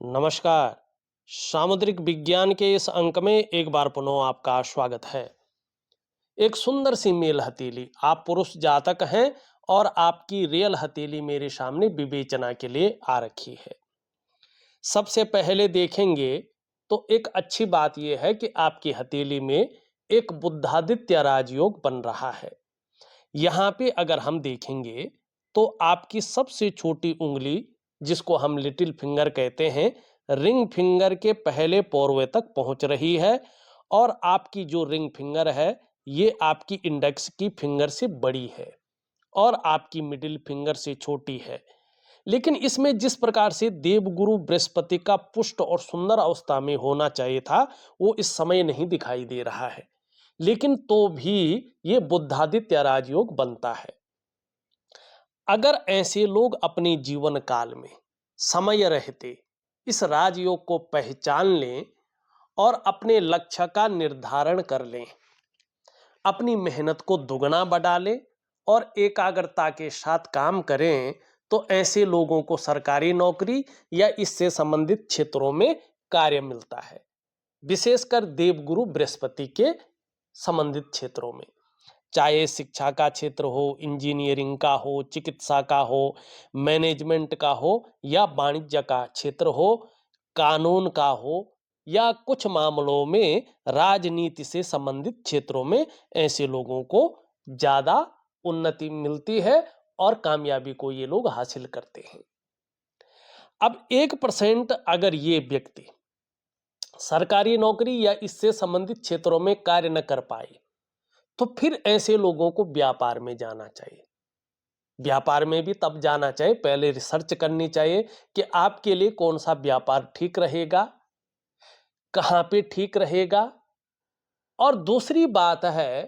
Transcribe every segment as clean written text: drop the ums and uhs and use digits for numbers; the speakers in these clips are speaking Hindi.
नमस्कार। सामुद्रिक विज्ञान के इस अंक में एक बार पुनः आपका स्वागत है। एक सुंदर सी मेल हथेली, आप पुरुष जातक हैं और आपकी रियल हथेली मेरे सामने विवेचना के लिए आ रखी है। सबसे पहले देखेंगे तो एक अच्छी बात यह है कि आपकी हथेली में एक बुद्धादित्य राजयोग बन रहा है। यहाँ पे अगर हम देखेंगे तो आपकी सबसे छोटी उंगली, जिसको हम लिटिल फिंगर कहते हैं, रिंग फिंगर के पहले पोरवे तक पहुंच रही है और आपकी जो रिंग फिंगर है ये आपकी इंडेक्स की फिंगर से बड़ी है और आपकी मिडिल फिंगर से छोटी है। लेकिन इसमें जिस प्रकार से देवगुरु बृहस्पति का पुष्ट और सुंदर अवस्था में होना चाहिए था वो इस समय नहीं दिखाई दे रहा है, लेकिन तो भी ये बुद्धादित्य राजयोग बनता है। अगर ऐसे लोग अपने जीवन काल में समय रहते इस राजयोग को पहचान लें और अपने लक्ष्य का निर्धारण कर लें, अपनी मेहनत को दुगना बढ़ा लें और एकाग्रता के साथ काम करें, तो ऐसे लोगों को सरकारी नौकरी या इससे संबंधित क्षेत्रों में कार्य मिलता है, विशेषकर देवगुरु बृहस्पति के संबंधित क्षेत्रों में। चाहे शिक्षा का क्षेत्र हो, इंजीनियरिंग का हो, चिकित्सा का हो, मैनेजमेंट का हो या वाणिज्य का क्षेत्र हो, कानून का हो या कुछ मामलों में राजनीति से संबंधित क्षेत्रों में ऐसे लोगों को ज्यादा उन्नति मिलती है और कामयाबी को ये लोग हासिल करते हैं। अब 1% अगर ये व्यक्ति सरकारी नौकरी या इससे संबंधित क्षेत्रों में कार्य न कर पाए तो फिर ऐसे लोगों को व्यापार में जाना चाहिए। व्यापार में भी तब जाना चाहिए, पहले रिसर्च करनी चाहिए कि आपके लिए कौन सा व्यापार ठीक रहेगा, कहां पे ठीक रहेगा, और दूसरी बात है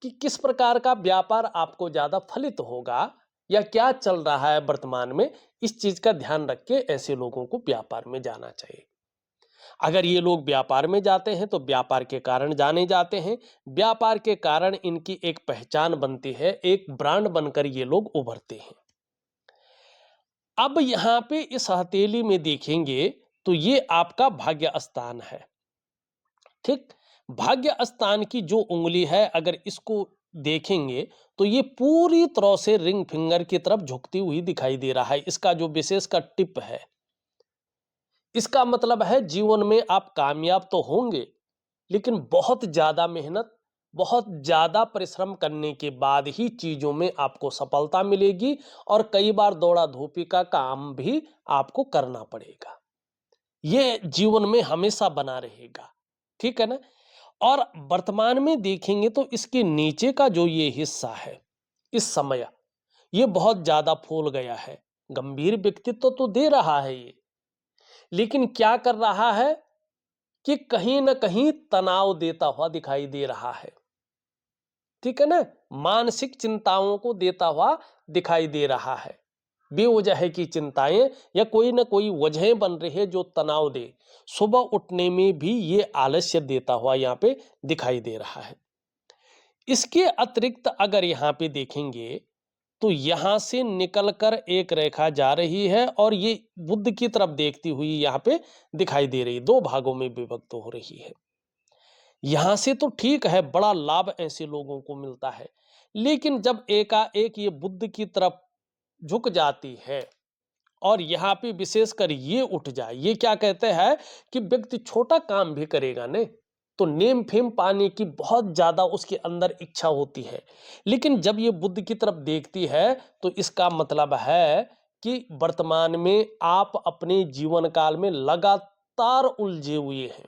कि किस प्रकार का व्यापार आपको ज्यादा फलित होगा या क्या चल रहा है वर्तमान में। इस चीज का ध्यान रख के ऐसे लोगों को व्यापार में जाना चाहिए। अगर ये लोग व्यापार में जाते हैं तो व्यापार के कारण जाने जाते हैं, व्यापार के कारण इनकी एक पहचान बनती है, एक ब्रांड बनकर ये लोग उभरते हैं। अब यहां पे इस हथेली में देखेंगे तो ये आपका भाग्य स्थान है। ठीक, भाग्य स्थान की जो उंगली है अगर इसको देखेंगे तो ये पूरी तरह से रिंग फिंगर की तरफ झुकती हुई दिखाई दे रहा है। इसका जो विशेष का टिप है, इसका मतलब है जीवन में आप कामयाब तो होंगे, लेकिन बहुत ज्यादा मेहनत, बहुत ज्यादा परिश्रम करने के बाद ही चीजों में आपको सफलता मिलेगी और कई बार दौड़ा धूपी का काम भी आपको करना पड़ेगा। ये जीवन में हमेशा बना रहेगा, ठीक है ना। और वर्तमान में देखेंगे तो इसके नीचे का जो ये हिस्सा है इस समय ये बहुत ज्यादा फूल गया है। गंभीर व्यक्तित्व तो दे रहा है ये, लेकिन क्या कर रहा है कि कहीं ना कहीं तनाव देता हुआ दिखाई दे रहा है, ठीक है ना। मानसिक चिंताओं को देता हुआ दिखाई दे रहा है। बेवजह की चिंताएं या कोई ना कोई वजह बन रही है जो तनाव दे। सुबह उठने में भी ये आलस्य देता हुआ यहाँ पे दिखाई दे रहा है। इसके अतिरिक्त अगर यहाँ पे देखेंगे तो यहां से निकलकर एक रेखा जा रही है और ये बुद्ध की तरफ देखती हुई यहाँ पे दिखाई दे रही, दो भागों में विभक्त हो रही है। यहां से तो ठीक है, बड़ा लाभ ऐसे लोगों को मिलता है, लेकिन जब एकाएक ये बुद्ध की तरफ झुक जाती है और यहाँ पे विशेषकर ये उठ जाए, ये क्या कहते हैं कि व्यक्ति छोटा काम भी करेगा ने तो नेम फेम पाने की बहुत ज्यादा उसके अंदर इच्छा होती है, लेकिन जब ये बुद्ध की तरफ देखती है तो इसका मतलब है कि वर्तमान में आप अपने जीवन काल में लगातार उलझे हुए हैं।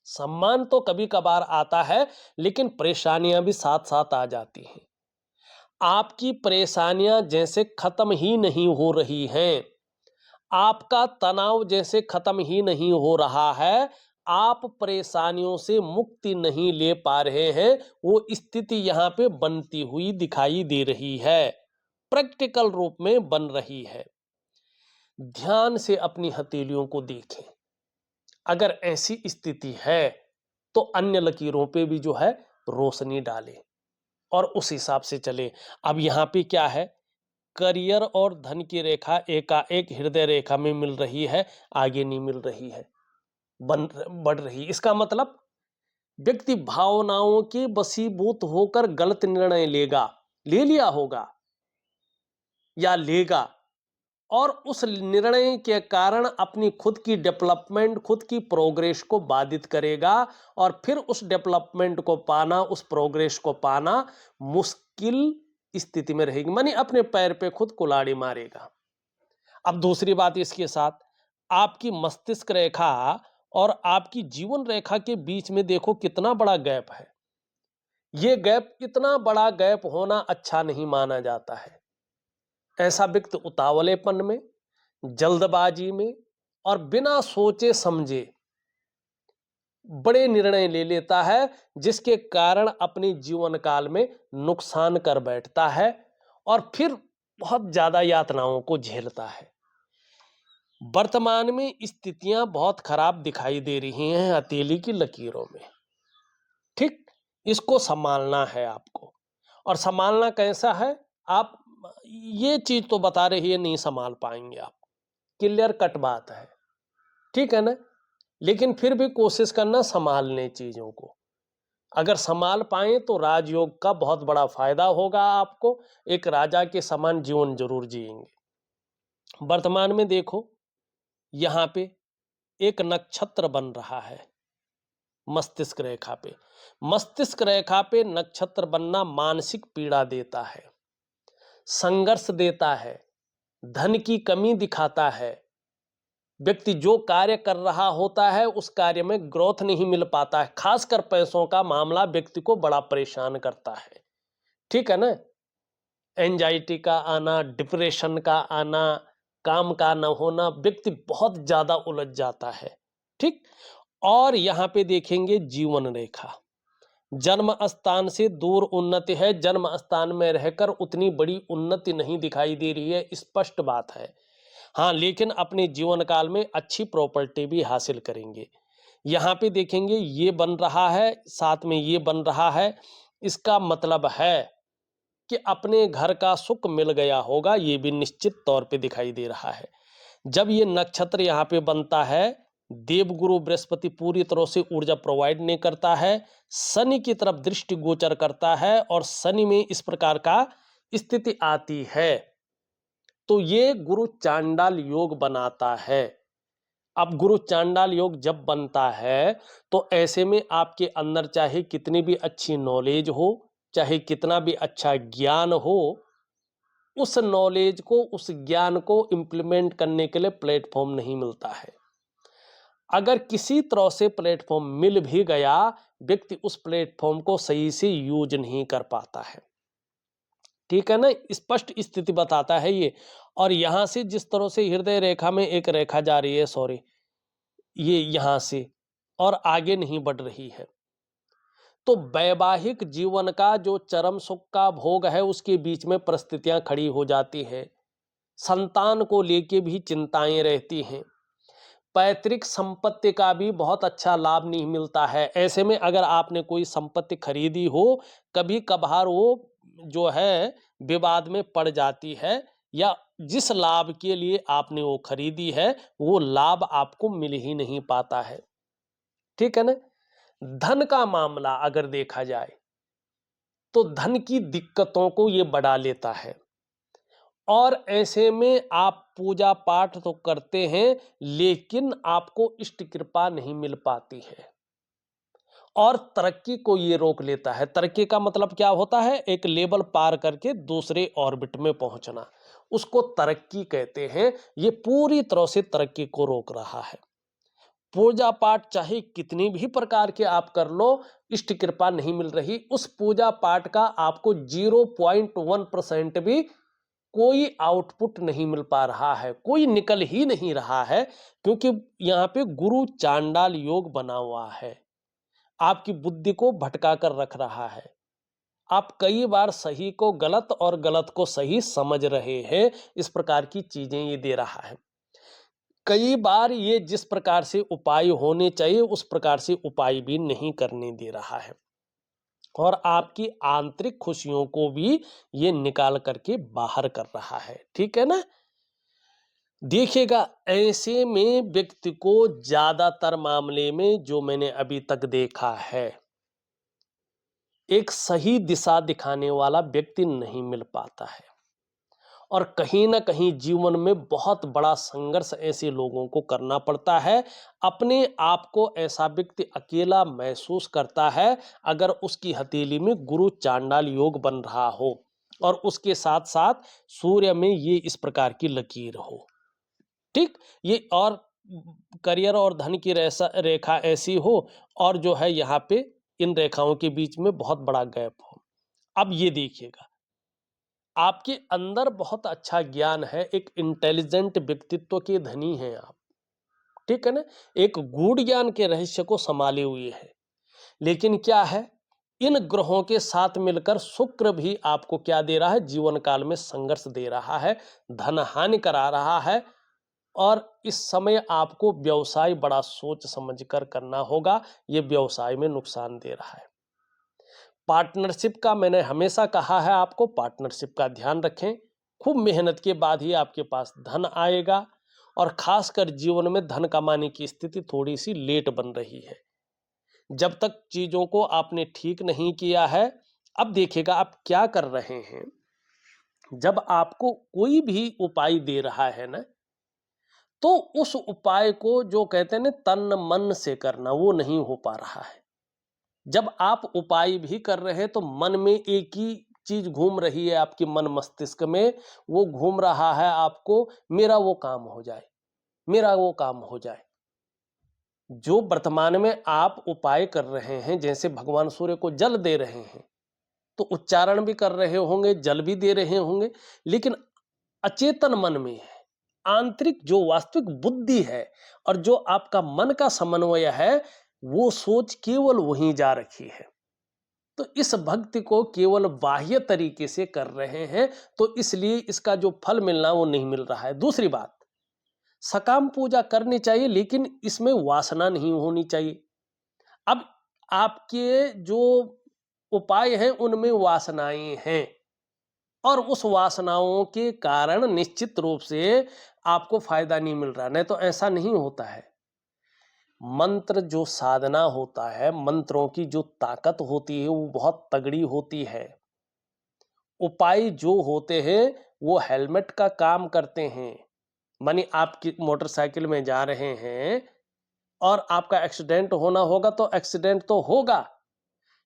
सम्मान तो कभी कभार आता है, लेकिन परेशानियां भी साथ साथ आ जाती हैं। आपकी परेशानियां जैसे खत्म ही नहीं हो रही हैं, आपका तनाव जैसे खत्म ही नहीं हो रहा है, आप परेशानियों से मुक्ति नहीं ले पा रहे हैं, वो स्थिति यहां पे बनती हुई दिखाई दे रही है, प्रैक्टिकल रूप में बन रही है। ध्यान से अपनी हथेलियों को देखें। अगर ऐसी स्थिति है तो अन्य लकीरों पे भी जो है रोशनी डालें और उस हिसाब से चले। अब यहाँ पे क्या है करियर और धन की रेखा एकाएक हृदय रेखा में मिल रही है, आगे नहीं मिल रही है, बढ़ रही। इसका मतलब व्यक्ति भावनाओं के वशीभूत होकर गलत निर्णय ले लिया होगा या लेगा, और उस निर्णय के कारण अपनी खुद की डेवलपमेंट, खुद की प्रोग्रेस को बाधित करेगा, और फिर उस डेवलपमेंट को पाना, उस प्रोग्रेस को पाना मुश्किल स्थिति में रहेगी, मानी अपने पैर पे खुद कुल्हाड़ी मारेगा। अब दूसरी बात इसके साथ, आपकी मस्तिष्क रेखा और आपकी जीवन रेखा के बीच में देखो कितना बड़ा गैप है। ये गैप, इतना बड़ा गैप होना अच्छा नहीं माना जाता है। ऐसा व्यक्ति उतावलेपन में, जल्दबाजी में और बिना सोचे समझे बड़े निर्णय ले लेता है, जिसके कारण अपने जीवन काल में नुकसान कर बैठता है और फिर बहुत ज्यादा यातनाओं को झेलता है। वर्तमान में स्थितियां बहुत खराब दिखाई दे रही हैं हथेली की लकीरों में। ठीक, इसको संभालना है आपको। और संभालना कैसा है, आप ये चीज तो बता रही है नहीं संभाल पाएंगे आप, क्लियर कट बात है, ठीक है ना। लेकिन फिर भी कोशिश करना संभालने चीजों को। अगर संभाल पाए तो राजयोग का बहुत बड़ा फायदा होगा आपको, एक राजा के समान जीवन जरूर जिएंगे। वर्तमान में देखो, यहां पे एक नक्षत्र बन रहा है मस्तिष्क रेखा पे। मस्तिष्क रेखा पे नक्षत्र बनना मानसिक पीड़ा देता है, संघर्ष देता है, धन की कमी दिखाता है। व्यक्ति जो कार्य कर रहा होता है उस कार्य में ग्रोथ नहीं मिल पाता है, खासकर पैसों का मामला व्यक्ति को बड़ा परेशान करता है, ठीक है ना। एंजाइटी का आना, डिप्रेशन का आना, काम का न होना, व्यक्ति बहुत ज्यादा उलझ जाता है, ठीक। और यहां पे देखेंगे जीवन रेखा, जन्म स्थान से दूर उन्नति है, जन्म स्थान में रहकर उतनी बड़ी उन्नति नहीं दिखाई दे रही है, स्पष्ट बात है। हाँ, लेकिन अपने जीवन काल में अच्छी प्रॉपर्टी भी हासिल करेंगे। यहाँ पे देखेंगे ये बन रहा है, साथ में ये बन रहा है, इसका मतलब है कि अपने घर का सुख मिल गया होगा, ये भी निश्चित तौर पे दिखाई दे रहा है। जब ये नक्षत्र यहाँ पे बनता है, देवगुरु बृहस्पति पूरी तरह से ऊर्जा प्रोवाइड नहीं करता है, शनि की तरफ दृष्टि गोचर करता है और शनि में इस प्रकार का स्थिति आती है, तो ये गुरु चांडाल योग बनाता है। अब गुरु चांडाल योग जब बनता है तो ऐसे में आपके अंदर चाहे कितनी भी अच्छी नॉलेज हो, चाहे कितना भी अच्छा ज्ञान हो, उस नॉलेज को, उस ज्ञान को इंप्लीमेंट करने के लिए प्लेटफॉर्म नहीं मिलता है। अगर किसी तरह से प्लेटफॉर्म मिल भी गया, व्यक्ति उस प्लेटफॉर्म को सही से यूज नहीं कर पाता है, ठीक है ना। स्पष्ट स्थिति बताता है ये। और यहां से जिस तरह से हृदय रेखा में एक रेखा जा रही है, सॉरी, ये यहां से और आगे नहीं बढ़ रही है, तो वैवाहिक जीवन का जो चरम सुख का भोग है उसके बीच में परिस्थितियां खड़ी हो जाती हैं। संतान को लेके भी चिंताएं रहती हैं। पैतृक संपत्ति का भी बहुत अच्छा लाभ नहीं मिलता है। ऐसे में अगर आपने कोई संपत्ति खरीदी हो, कभी कभार वो जो है विवाद में पड़ जाती है, या जिस लाभ के लिए आपने वो खरीदी है वो लाभ आपको मिल ही नहीं पाता है, ठीक है ना। धन का मामला अगर देखा जाए तो धन की दिक्कतों को ये बढ़ा लेता है, और ऐसे में आप पूजा पाठ तो करते हैं लेकिन आपको इष्ट कृपा नहीं मिल पाती है, और तरक्की को ये रोक लेता है। तरक्की का मतलब क्या होता है, एक लेवल पार करके दूसरे ऑर्बिट में पहुंचना, उसको तरक्की कहते हैं। ये पूरी तरह से तरक्की को रोक रहा है। पूजा पाठ चाहे कितनी भी प्रकार के आप कर लो, इष्ट कृपा नहीं मिल रही, उस पूजा पाठ का आपको 0.1% भी कोई आउटपुट नहीं मिल पा रहा है, कोई निकल ही नहीं रहा है, क्योंकि यहाँ पे गुरु चांडाल योग बना हुआ है, आपकी बुद्धि को भटका कर रख रहा है। आप कई बार सही को गलत और गलत को सही समझ रहे हैं, इस प्रकार की चीजें ये दे रहा है। कई बार ये जिस प्रकार से उपाय होने चाहिए उस प्रकार से उपाय भी नहीं करने दे रहा है। और आपकी आंतरिक खुशियों को भी ये निकाल करके बाहर कर रहा है। ठीक है ना? देखिएगा, ऐसे में व्यक्ति को ज्यादातर मामले में जो मैंने अभी तक देखा है, एक सही दिशा दिखाने वाला व्यक्ति नहीं मिल पाता है और कहीं ना कहीं जीवन में बहुत बड़ा संघर्ष ऐसे लोगों को करना पड़ता है। अपने आप को ऐसा व्यक्ति अकेला महसूस करता है अगर उसकी हथेली में गुरु चांडाल योग बन रहा हो और उसके साथ साथ सूर्य में ये इस प्रकार की लकीर हो। ठीक, ये और करियर और धन की रेखा ऐसी हो और जो है यहाँ पे इन रेखाओं के बीच में बहुत बड़ा गैप हो। अब ये देखिएगा, आपके अंदर बहुत अच्छा ज्ञान है, एक इंटेलिजेंट व्यक्तित्व के धनी हैं आप। ठीक है ना? एक गूढ़ ज्ञान के रहस्य को संभाले हुए है, लेकिन क्या है, इन ग्रहों के साथ मिलकर शुक्र भी आपको क्या दे रहा है, जीवन काल में संघर्ष दे रहा है, धन हानि करा रहा है और इस समय आपको व्यवसाय बड़ा सोच समझकर करना होगा। ये व्यवसाय में नुकसान दे रहा है। पार्टनरशिप का मैंने हमेशा कहा है आपको, पार्टनरशिप का ध्यान रखें। खूब मेहनत के बाद ही आपके पास धन आएगा और खासकर जीवन में धन कमाने की स्थिति थोड़ी सी लेट बन रही है। जब तक चीजों को आपने ठीक नहीं किया है, अब देखिएगा आप क्या कर रहे हैं। जब आपको कोई भी उपाय दे रहा है ना, तो उस उपाय को जो कहते हैं ना तन मन से करना, वो नहीं हो पा रहा है। जब आप उपाय भी कर रहे हैं तो मन में एक ही चीज घूम रही है, आपके मन मस्तिष्क में वो घूम रहा है आपको, मेरा वो काम हो जाए, मेरा वो काम हो जाए। जो वर्तमान में आप उपाय कर रहे हैं, जैसे भगवान सूर्य को जल दे रहे हैं तो उच्चारण भी कर रहे होंगे, जल भी दे रहे होंगे, लेकिन अचेतन मन में है, आंतरिक जो वास्तविक बुद्धि है और जो आपका मन का समन्वय है, वो सोच केवल वहीं जा रखी है। तो इस भक्ति को केवल बाह्य तरीके से कर रहे हैं, तो इसलिए इसका जो फल मिलना वो नहीं मिल रहा है। दूसरी बात, सकाम पूजा करनी चाहिए लेकिन इसमें वासना नहीं होनी चाहिए। अब आपके जो उपाय हैं उनमें वासनाएं हैं और उस वासनाओं के कारण निश्चित रूप से आपको फायदा नहीं मिल रहा, नहीं तो ऐसा नहीं होता है। मंत्र जो साधना होता है, मंत्रों की जो ताकत होती है वो बहुत तगड़ी होती है। उपाय जो होते हैं वो हेलमेट का काम करते हैं। मानी आप मोटरसाइकिल में जा रहे हैं और आपका एक्सीडेंट होना होगा तो एक्सीडेंट तो होगा,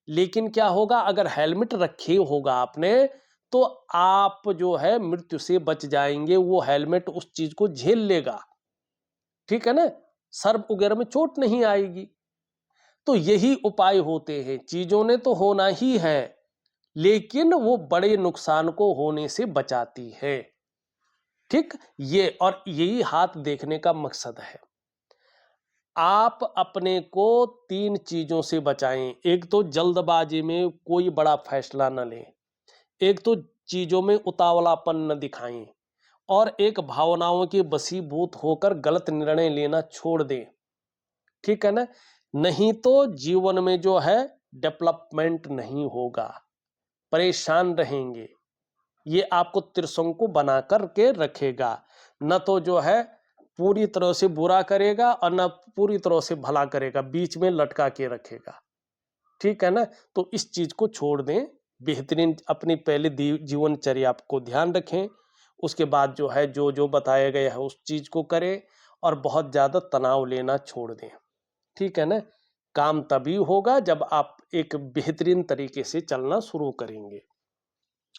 लेकिन क्या होगा, अगर हेलमेट रखे होगा आपने तो आप जो है मृत्यु से बच जाएंगे। वो हेलमेट उस चीज को झेल लेगा। ठीक है ना? सर वगैरह में चोट नहीं आएगी। तो यही उपाय होते हैं। चीजों ने तो होना ही है, लेकिन वो बड़े नुकसान को होने से बचाती है। ठीक, ये और यही हाथ देखने का मकसद है। आप अपने को तीन चीजों से बचाएं। एक तो जल्दबाजी में कोई बड़ा फैसला न लें, एक तो चीजों में उतावलापन न दिखाएं और एक भावनाओं के वशीभूत होकर गलत निर्णय लेना छोड़ दें। ठीक है ना? नहीं तो जीवन में जो है डेवलपमेंट नहीं होगा, परेशान रहेंगे। ये आपको त्रिशंकु बना करके रखेगा, न तो जो है पूरी तरह से बुरा करेगा और न पूरी तरह से भला करेगा, बीच में लटका के रखेगा। ठीक है ना? तो इस चीज को छोड़ दें। बेहतरीन अपनी पहले जीवनचर्या को ध्यान रखें, उसके बाद जो है जो जो बताया गया है उस चीज को करें और बहुत ज्यादा तनाव लेना छोड़ दें। ठीक है ना? काम तभी होगा जब आप एक बेहतरीन तरीके से चलना शुरू करेंगे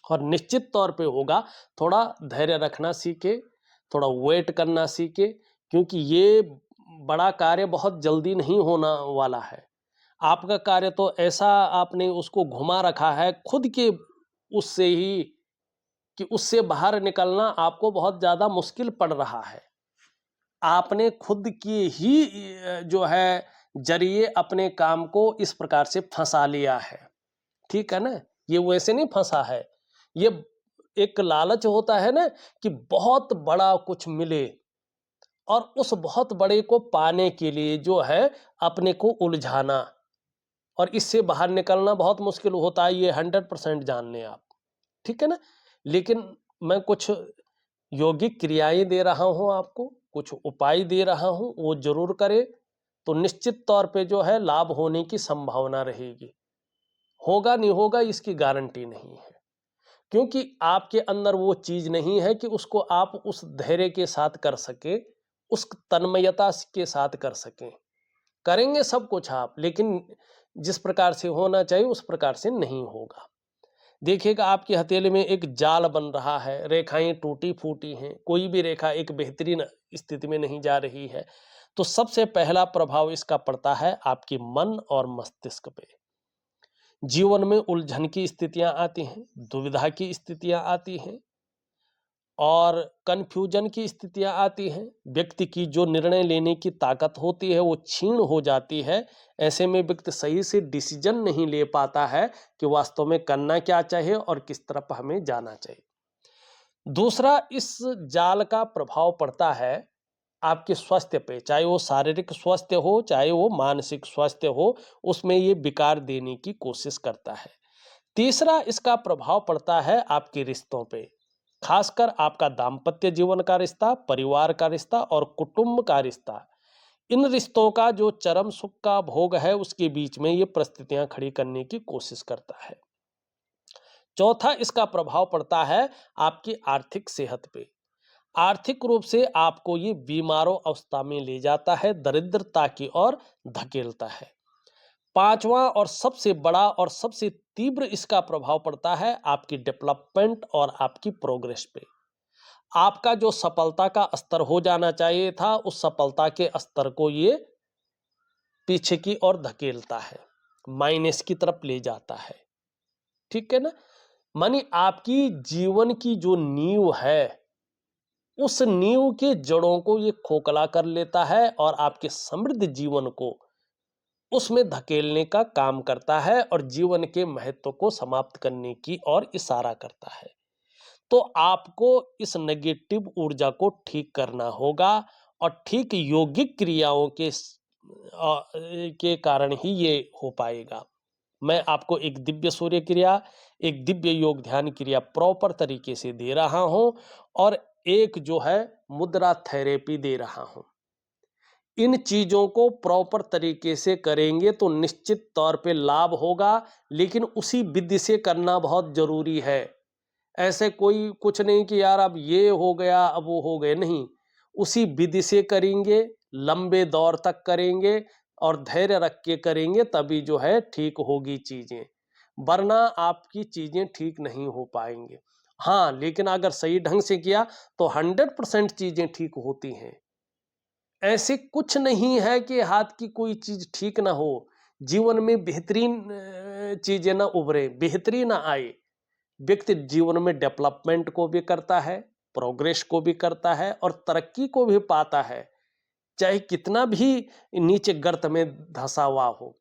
और निश्चित तौर पे होगा। थोड़ा धैर्य रखना सीखे, थोड़ा वेट करना सीखे, क्योंकि ये बड़ा कार्य बहुत जल्दी नहीं होना वाला है। आपका कार्य तो ऐसा आपने उसको घुमा रखा है खुद के उससे ही, कि उससे बाहर निकलना आपको बहुत ज्यादा मुश्किल पड़ रहा है। आपने खुद की ही जो है जरिए अपने काम को इस प्रकार से फंसा लिया है। ठीक है ना? ये वैसे नहीं फंसा है, ये एक लालच होता है ना कि बहुत बड़ा कुछ मिले और उस बहुत बड़े को पाने के लिए जो है अपने को उलझाना और इससे बाहर निकलना बहुत मुश्किल होता है, ये 100% जान लें आप, ठीक है ना। लेकिन मैं कुछ यौगिक क्रियाएं दे रहा हूं आपको, कुछ उपाय दे रहा हूं, वो जरूर करें तो निश्चित तौर पे जो है लाभ होने की संभावना रहेगी। होगा नहीं होगा इसकी गारंटी नहीं है, क्योंकि आपके अंदर वो चीज नहीं है कि उसको आप उस धैर्य के साथ कर सके, उस तन्मयता के साथ कर सकें। करेंगे सब कुछ आप, लेकिन जिस प्रकार से होना चाहिए उस प्रकार से नहीं होगा। देखिएगा आपकी हथेली में एक जाल बन रहा है, रेखाएं टूटी फूटी हैं, कोई भी रेखा एक बेहतरीन स्थिति में नहीं जा रही है, तो सबसे पहला प्रभाव इसका पड़ता है आपके मन और मस्तिष्क पे। जीवन में उलझन की स्थितियां आती हैं, दुविधा की स्थितियां आती हैं और कन्फ्यूजन की स्थितियां आती हैं। व्यक्ति की जो निर्णय लेने की ताकत होती है वो क्षीण हो जाती है। ऐसे में व्यक्ति सही से डिसीजन नहीं ले पाता है कि वास्तव में करना क्या चाहिए और किस तरफ हमें जाना चाहिए। दूसरा, इस जाल का प्रभाव पड़ता है आपके स्वास्थ्य पे, चाहे वो शारीरिक स्वास्थ्य हो चाहे वो मानसिक स्वास्थ्य हो, उसमें ये विकार देने की कोशिश करता है। तीसरा, इसका प्रभाव पड़ता है आपके रिश्तों पे, खासकर आपका दाम्पत्य जीवन का रिश्ता, परिवार का रिश्ता और कुटुंब का रिश्ता। इन रिश्तों का जो चरम सुख का भोग है उसके बीच में ये परिस्थितियां खड़ी करने की कोशिश करता है। चौथा, इसका प्रभाव पड़ता है आपकी आर्थिक सेहत पे। आर्थिक रूप से आपको ये बीमारों अवस्था में ले जाता है, दरिद्रता की ओर धकेलता है। पांचवा और सबसे बड़ा और सबसे तीव्र इसका प्रभाव पड़ता है आपकी डेवलपमेंट और आपकी प्रोग्रेस पे। आपका जो सफलता का स्तर हो जाना चाहिए था, उस सफलता के स्तर को ये पीछे की ओर धकेलता है, माइनस की तरफ ले जाता है, ठीक है ना। मानी आपकी जीवन की जो नींव है, उस नींव के जड़ों को ये खोखला कर लेता है और आपके समृद्ध जीवन को उसमें धकेलने का काम करता है और जीवन के महत्व को समाप्त करने की ओर इशारा करता है। तो आपको इस नेगेटिव ऊर्जा को ठीक करना होगा और ठीक यौगिक क्रियाओं के कारण ही ये हो पाएगा। मैं आपको एक दिव्य सूर्य क्रिया, एक दिव्य योग ध्यान क्रिया प्रॉपर तरीके से दे रहा हूं और एक जो है मुद्रा थेरेपी दे रहा हूं। इन चीजों को प्रॉपर तरीके से करेंगे तो निश्चित तौर पे लाभ होगा, लेकिन उसी विधि से करना बहुत जरूरी है। ऐसे कोई कुछ नहीं कि यार अब ये हो गया अब वो हो गए, नहीं, उसी विधि से करेंगे, लंबे दौर तक करेंगे और धैर्य रख के करेंगे, तभी जो है ठीक होगी चीजें, वरना आपकी चीजें ठीक नहीं हो पाएंगे। हाँ, लेकिन अगर सही ढंग से किया तो 100% चीजें ठीक होती हैं। ऐसे कुछ नहीं है कि हाथ की कोई चीज ठीक ना हो, जीवन में बेहतरीन चीजें ना उभरे, बेहतरी ना आए। व्यक्ति जीवन में डेवलपमेंट को भी करता है, प्रोग्रेस को भी करता है और तरक्की को भी पाता है, चाहे कितना भी नीचे गर्त में धंसा हुआ हो।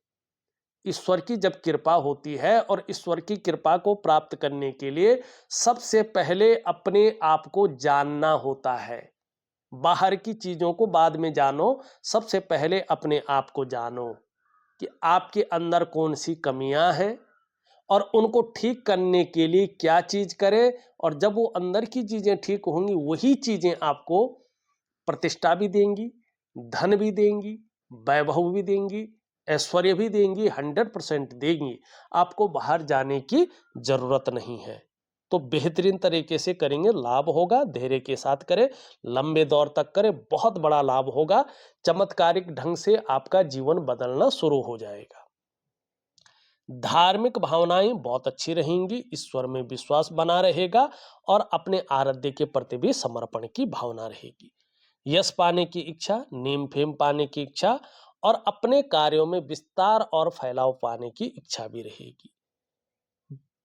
ईश्वर की जब कृपा होती है और ईश्वर की कृपा को प्राप्त करने के लिए सबसे पहले अपने आप को जानना होता है। बाहर की चीजों को बाद में जानो, सबसे पहले अपने आप को जानो कि आपके अंदर कौन सी कमियां हैं और उनको ठीक करने के लिए क्या चीज करें। और जब वो अंदर की चीजें ठीक होंगी, वही चीजें आपको प्रतिष्ठा भी देंगी, धन भी देंगी, वैभव भी देंगी, ऐश्वर्य भी देंगी, 100% देंगी। आपको बाहर जाने की जरूरत नहीं है। तो बेहतरीन तरीके से करेंगे, लाभ होगा। धैर्य के साथ करें, लंबे दौर तक करें, बहुत बड़ा लाभ होगा। चमत्कारिक ढंग से आपका जीवन बदलना शुरू हो जाएगा। धार्मिक भावनाएं बहुत अच्छी रहेंगी, ईश्वर में विश्वास बना रहेगा और अपने आराध्य के प्रति भी समर्पण की भावना रहेगी। यश पाने की इच्छा, नेम फेम पाने की इच्छा और अपने कार्यों में विस्तार और फैलाव पाने की इच्छा भी रहेगी।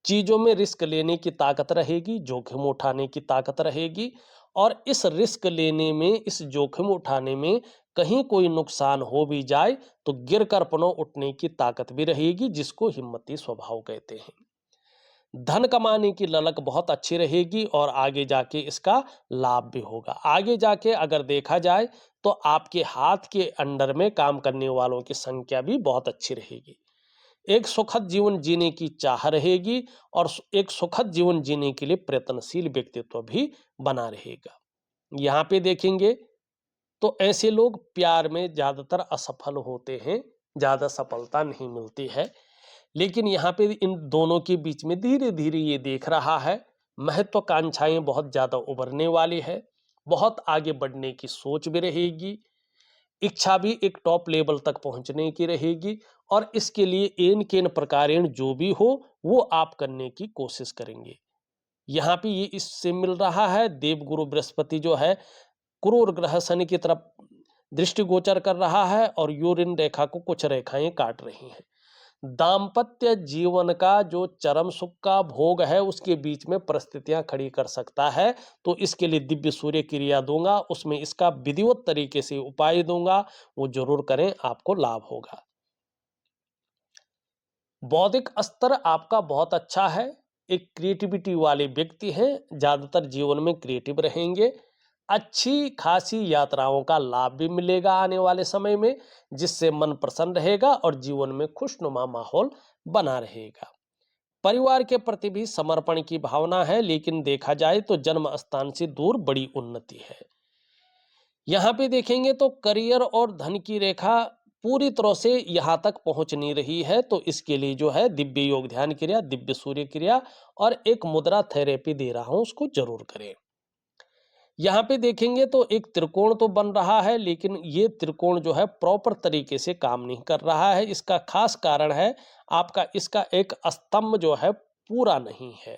चीजों में रिस्क लेने की ताकत रहेगी, जोखिम उठाने की ताकत रहेगी और इस रिस्क लेने में, इस जोखिम उठाने में कहीं कोई नुकसान हो भी जाए तो गिरकर पुनः उठने की ताकत भी रहेगी, जिसको हिम्मती स्वभाव कहते हैं। धन कमाने की ललक बहुत अच्छी रहेगी और आगे जाके इसका लाभ भी होगा। आगे जाके अगर देखा जाए तो आपके हाथ के अंडर में काम करने वालों की संख्या भी बहुत अच्छी रहेगी। एक सुखद जीवन जीने की चाह रहेगी और एक सुखद जीवन जीने के लिए प्रयत्नशील व्यक्तित्व भी बना रहेगा। यहाँ पे देखेंगे तो ऐसे लोग प्यार में ज्यादातर असफल होते हैं, ज्यादा सफलता नहीं मिलती है। लेकिन यहाँ पे इन दोनों के बीच में धीरे धीरे ये देख रहा है, महत्वाकांक्षाएं बहुत ज्यादा उभरने वाली है, बहुत आगे बढ़ने की सोच भी रहेगी, इच्छा भी एक टॉप लेवल तक पहुंचने की रहेगी और इसके लिए एन केन प्रकारेण जो भी हो वो आप करने की कोशिश करेंगे। यहाँ पे ये इससे मिल रहा है, देवगुरु बृहस्पति जो है क्रूर ग्रह शनि की तरफ दृष्टिगोचर कर रहा है और यूरिन रेखा को कुछ रेखाएं काट रही हैं। दाम्पत्य जीवन का जो चरम सुख का भोग है उसके बीच में परिस्थितियां खड़ी कर सकता है, तो इसके लिए दिव्य सूर्य क्रिया दूंगा, उसमें इसका विधिवत तरीके से उपाय दूंगा, वो जरूर करें, आपको लाभ होगा। बौद्धिक स्तर आपका बहुत अच्छा है, एक क्रिएटिविटी वाले व्यक्ति हैं, ज्यादातर जीवन में क्रिएटिव रहेंगे, अच्छी खासी यात्राओं का लाभ भी मिलेगा आने वाले समय में, जिससे मन प्रसन्न रहेगा और जीवन में खुशनुमा माहौल बना रहेगा। परिवार के प्रति भी समर्पण की भावना है, लेकिन देखा जाए तो जन्म स्थान से दूर बड़ी उन्नति है। यहाँ पे देखेंगे तो करियर और धन की रेखा पूरी तरह से यहाँ तक पहुंच नहीं रही है, तो इसके लिए जो है दिव्य योग ध्यान क्रिया, दिव्य सूर्य क्रिया और एक मुद्रा थेरेपी दे रहा हूं, उसको जरूर करें। यहाँ पे देखेंगे तो एक त्रिकोण तो बन रहा है, लेकिन ये त्रिकोण जो है प्रॉपर तरीके से काम नहीं कर रहा है। इसका खास कारण है आपका इसका एक स्तंभ जो है पूरा नहीं है।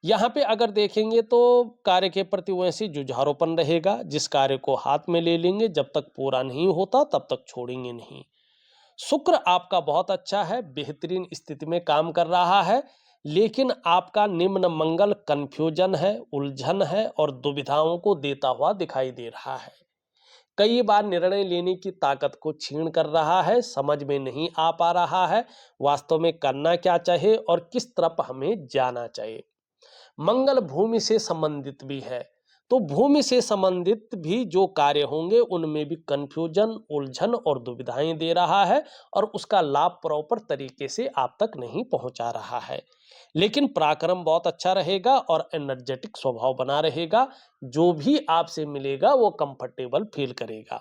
यहाँ पे अगर देखेंगे तो कार्य के प्रति वैसे जुझारूपन रहेगा, जिस कार्य को हाथ में ले लेंगे जब तक पूरा नहीं होता तब तक छोड़ेंगे नहीं। शुक्र आपका बहुत अच्छा है, बेहतरीन स्थिति में काम कर रहा है, लेकिन आपका निम्न मंगल कंफ्यूजन है, उलझन है और दुविधाओं को देता हुआ दिखाई दे रहा है। कई बार निर्णय लेने की ताकत को छीन कर रहा है, समझ में नहीं आ पा रहा है वास्तव में करना क्या चाहिए और किस तरफ हमें जाना चाहिए। मंगल भूमि से संबंधित भी है, तो भूमि से संबंधित भी जो कार्य होंगे उनमें भी कंफ्यूजन, उलझन और दुविधाएं दे रहा है और उसका लाभ प्रॉपर तरीके से आप तक नहीं पहुंचा रहा है। लेकिन पराक्रम बहुत अच्छा रहेगा और एनर्जेटिक स्वभाव बना रहेगा, जो भी आपसे मिलेगा वो कंफर्टेबल फील करेगा।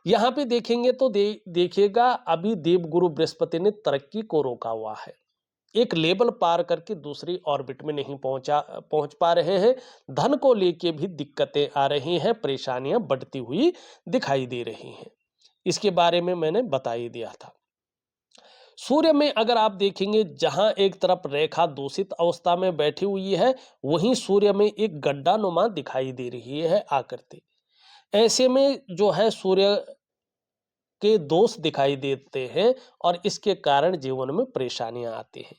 यहाँ पे देखेंगे तो देखिएगा अभी देवगुरु बृहस्पति ने तरक्की को रोका हुआ है, एक लेवल पार करके दूसरी ऑर्बिट में नहीं पहुंच पा रहे हैं। धन को लेके भी दिक्कतें आ रही हैं, परेशानियां बढ़ती हुई दिखाई दे रही हैं। इसके बारे में मैंने बता ही दिया था। सूर्य में अगर आप देखेंगे जहां एक तरफ रेखा दूषित अवस्था में बैठी हुई है, वहीं सूर्य में एक गड्ढा नुमा दिखाई दे रही है आकृति। ऐसे में जो है सूर्य के दोष दिखाई देते हैं और इसके कारण जीवन में परेशानियां आती हैं।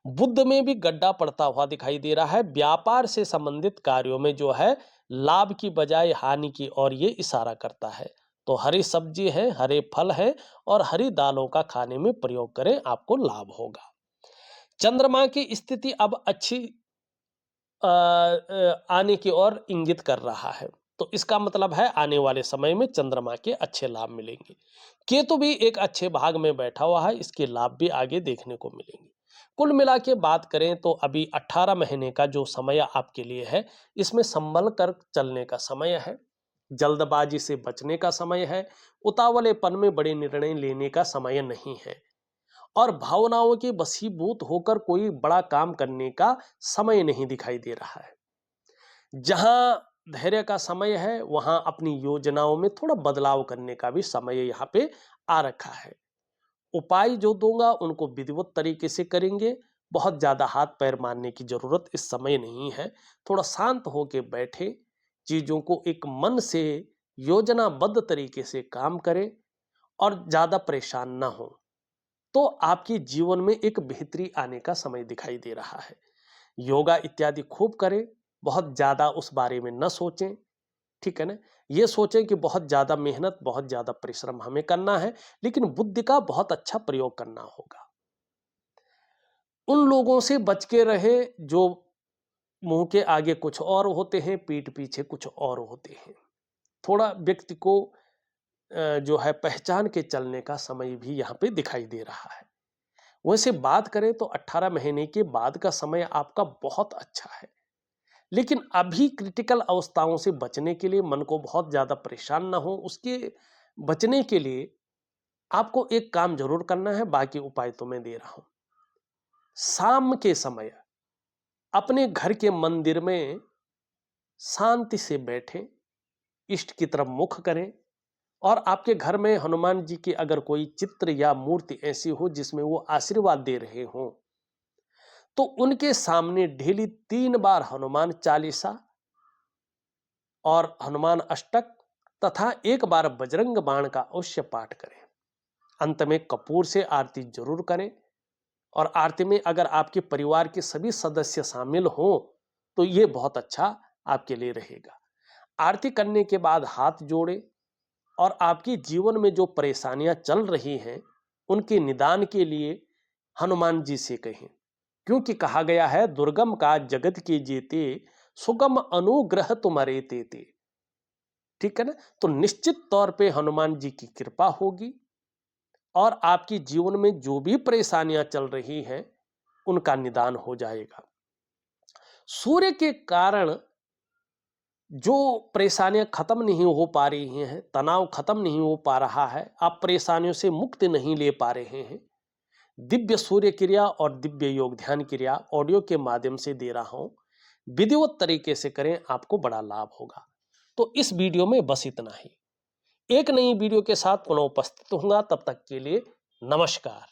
बुद्ध में भी गड्ढा पड़ता हुआ दिखाई दे रहा है, व्यापार से संबंधित कार्यों में जो है लाभ की बजाय हानि की ओर ये इशारा करता है। तो हरी सब्जी है, हरे फल है और हरी दालों का खाने में प्रयोग करें, आपको लाभ होगा। चंद्रमा की स्थिति अब अच्छी आने की ओर इंगित कर रहा है, तो इसका मतलब है आने वाले समय में चंद्रमा के अच्छे लाभ मिलेंगे। केतु भी एक अच्छे भाग में बैठा हुआ है, इसके लाभ भी आगे देखने को मिलेंगे। कुल मिला के बात करें तो अभी 18 महीने का जो समय आपके लिए है, इसमें संभल कर चलने का समय है, जल्दबाजी से बचने का समय है, उतावलेपन में बड़े निर्णय लेने का समय नहीं है और भावनाओं के वशीभूत होकर कोई बड़ा काम करने का समय नहीं दिखाई दे रहा है। जहां धैर्य का समय है, वहां अपनी योजनाओं में थोड़ा बदलाव करने का भी समय यहाँ पे आ रखा है। उपाय जो दूंगा उनको विधिवत तरीके से करेंगे, बहुत ज्यादा हाथ पैर मारने की जरूरत इस समय नहीं है। थोड़ा शांत होकर बैठे, चीजों को एक मन से योजनाबद्ध तरीके से काम करें और ज्यादा परेशान ना हो, तो आपके जीवन में एक बेहतरी आने का समय दिखाई दे रहा है। योगा इत्यादि खूब करें, बहुत ज्यादा उस बारे में न सोचें, ठीक है ना। ये सोचें कि बहुत ज्यादा मेहनत, बहुत ज्यादा परिश्रम हमें करना है, लेकिन बुद्धि का बहुत अच्छा प्रयोग करना होगा। उन लोगों से बच के रहे जो मुंह के आगे कुछ और होते हैं, पीठ पीछे कुछ और होते हैं। थोड़ा व्यक्ति को जो है पहचान के चलने का समय भी यहाँ पे दिखाई दे रहा है। वैसे बात करें तो 18 महीने के बाद का समय आपका बहुत अच्छा है, लेकिन अभी क्रिटिकल अवस्थाओं से बचने के लिए, मन को बहुत ज्यादा परेशान ना हो उसके बचने के लिए आपको एक काम जरूर करना है, बाकी उपाय तो मैं दे रहा हूं। शाम के समय अपने घर के मंदिर में शांति से बैठें, इष्ट की तरफ मुख करें, और आपके घर में हनुमान जी की अगर कोई चित्र या मूर्ति ऐसी हो जिसमें वो आशीर्वाद दे रहे हो, तो उनके सामने डेली 3 बार हनुमान चालीसा और हनुमान अष्टक तथा 1 बार बजरंग बाण का अवश्य पाठ करें। अंत में कपूर से आरती जरूर करें, और आरती में अगर आपके परिवार के सभी सदस्य शामिल हों तो ये बहुत अच्छा आपके लिए रहेगा। आरती करने के बाद हाथ जोड़ें और आपके जीवन में जो परेशानियां चल रही हैं उनके निदान के लिए हनुमान जी से कहें, क्योंकि कहा गया है दुर्गम का जगत के जेते, सुगम अनुग्रह तुम्हारे तेते। ठीक है ना? तो निश्चित तौर पे हनुमान जी की कृपा होगी और आपकी जीवन में जो भी परेशानियां चल रही हैं उनका निदान हो जाएगा। सूर्य के कारण जो परेशानियां खत्म नहीं हो पा रही हैं, तनाव खत्म नहीं हो पा रहा है, आप परेशानियों से मुक्ति नहीं ले पा रहे हैं, दिव्य सूर्य क्रिया और दिव्य योग ध्यान क्रिया ऑडियो के माध्यम से दे रहा हूं, विधिवत तरीके से करें, आपको बड़ा लाभ होगा। तो इस वीडियो में बस इतना ही। एक नई वीडियो के साथ पुनः उपस्थित होऊंगा, तब तक के लिए नमस्कार।